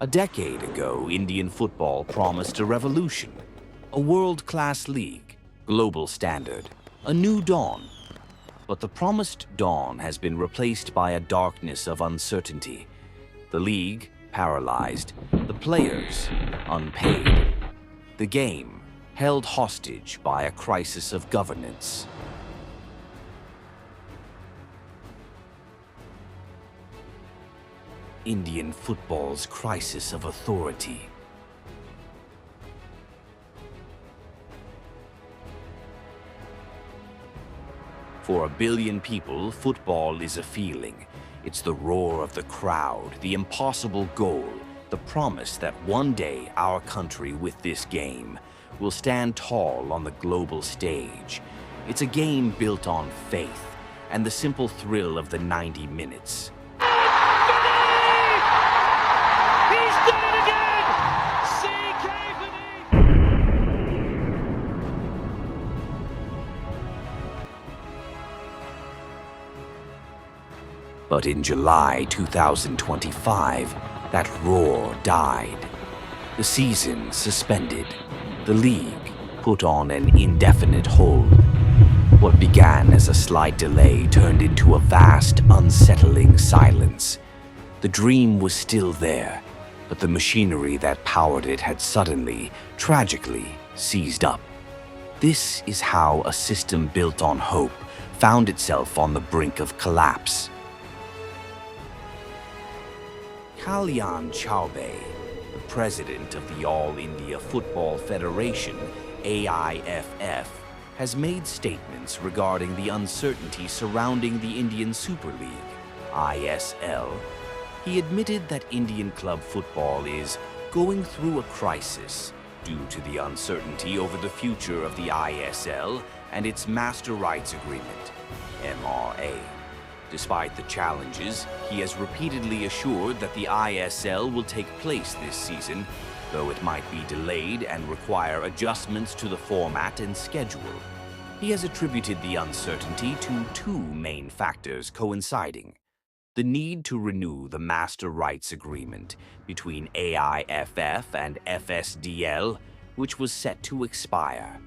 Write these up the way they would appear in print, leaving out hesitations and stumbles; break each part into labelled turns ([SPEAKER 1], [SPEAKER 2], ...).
[SPEAKER 1] A decade ago, Indian football promised a revolution, a world-class league, global standard, a new dawn. But the promised dawn has been replaced by a darkness of uncertainty. The league, paralyzed, the players, unpaid, the game, held hostage by a crisis of governance. Indian football's crisis of authority. For 1 billion people, football is a feeling. It's the roar of the crowd, the impossible goal, the promise that one day our country with this game will stand tall on the global stage. It's a game built on faith and the simple thrill of the 90 minutes. But in July 2025, that roar died. The season suspended. The league put on an indefinite hold. What began as a slight delay turned into a vast, unsettling silence. The dream was still there, but the machinery that powered it had suddenly, tragically, seized up. This is how a system built on hope found itself on the brink of collapse. Kalyan Chaubey, the president of the All India Football Federation, AIFF, has made statements regarding the uncertainty surrounding the Indian Super League, ISL. He admitted that Indian club football is going through a crisis due to the uncertainty over the future of the ISL and its Master Rights Agreement, MRA. Despite the challenges, he has repeatedly assured that the ISL will take place this season, though it might be delayed and require adjustments to the format and schedule. He has attributed the uncertainty to two main factors coinciding: the need to renew the Master Rights Agreement between AIFF and FSDL, which was set to expire,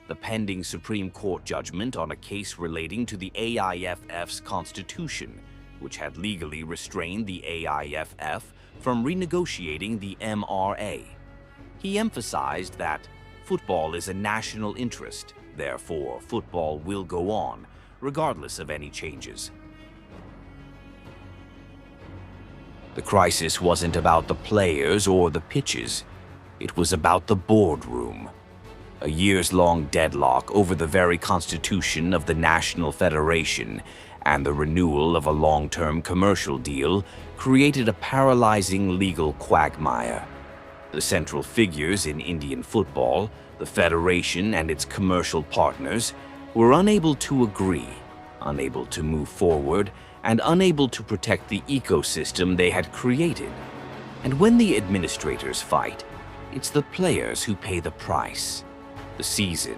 [SPEAKER 1] the pending Supreme Court judgment on a case relating to the AIFF's constitution, which had legally restrained the AIFF from renegotiating the MRA. He emphasized that football is a national interest, therefore football will go on, regardless of any changes. The crisis wasn't about the players or the pitches. It was about the boardroom. A years-long deadlock over the very constitution of the National Federation and the renewal of a long-term commercial deal created a paralyzing legal quagmire. The central figures in Indian football, the federation and its commercial partners, were unable to agree, unable to move forward, and unable to protect the ecosystem they had created. And when the administrators fight, it's the players who pay the price. The season,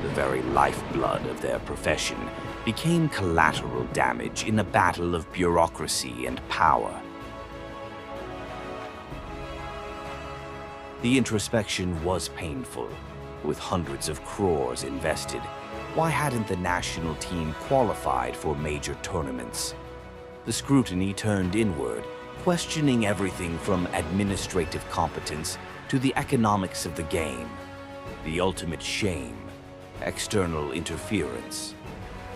[SPEAKER 1] the very lifeblood of their profession, became collateral damage in a battle of bureaucracy and power. The introspection was painful. With hundreds of crores invested, why hadn't the national team qualified for major tournaments? The scrutiny turned inward, questioning everything from administrative competence to the economics of the game. The ultimate shame, external interference.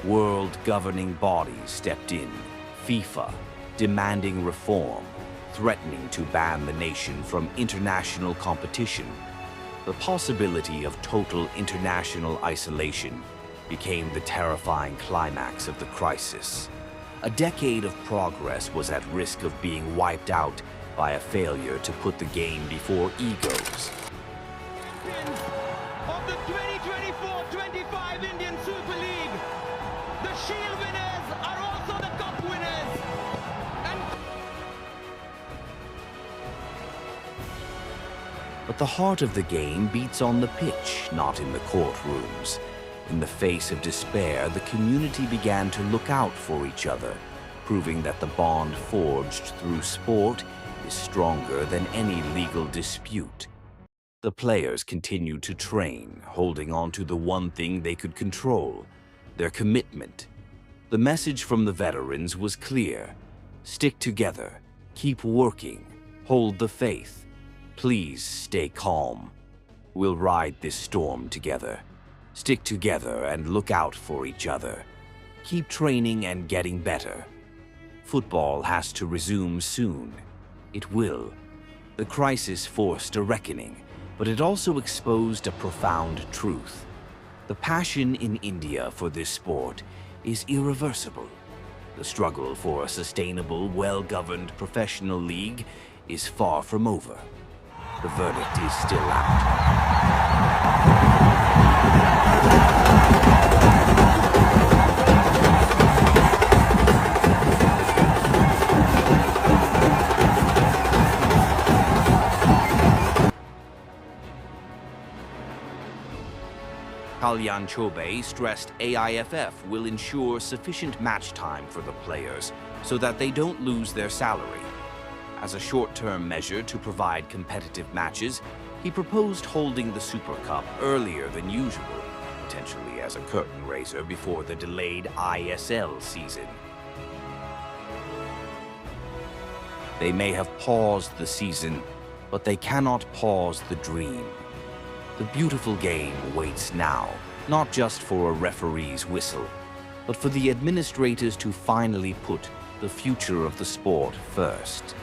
[SPEAKER 1] World governing bodies stepped in, FIFA, demanding reform, threatening to ban the nation from international competition. The possibility of total international isolation became the terrifying climax of the crisis. A decade of progress was at risk of being wiped out by a failure to put the game before egos.
[SPEAKER 2] Of the 2024-25 Indian Super League, the Shield winners are also the Cup winners.
[SPEAKER 1] But the heart of the game beats on the pitch, not in the courtrooms. In the face of despair, the community began to look out for each other, proving that the bond forged through sport is stronger than any legal dispute. The players continued to train, holding on to the one thing they could control, their commitment. The message from the veterans was clear. Stick together, keep working, hold the faith. Please stay calm. We'll ride this storm together. Stick together and look out for each other. Keep training and getting better. Football has to resume soon. It will. The crisis forced a reckoning, but it also exposed a profound truth. The passion in India for this sport is irreversible. The struggle for a sustainable, well-governed professional league is far from over. The verdict is still out. Kalyan Chobe stressed AIFF will ensure sufficient match time for the players so that they don't lose their salary. As a short-term measure to provide competitive matches, he proposed holding the Super Cup earlier than usual, potentially as a curtain raiser before the delayed ISL season. They may have paused the season, but they cannot pause the dream. The beautiful game waits now, not just for a referee's whistle, but for the administrators to finally put the future of the sport first.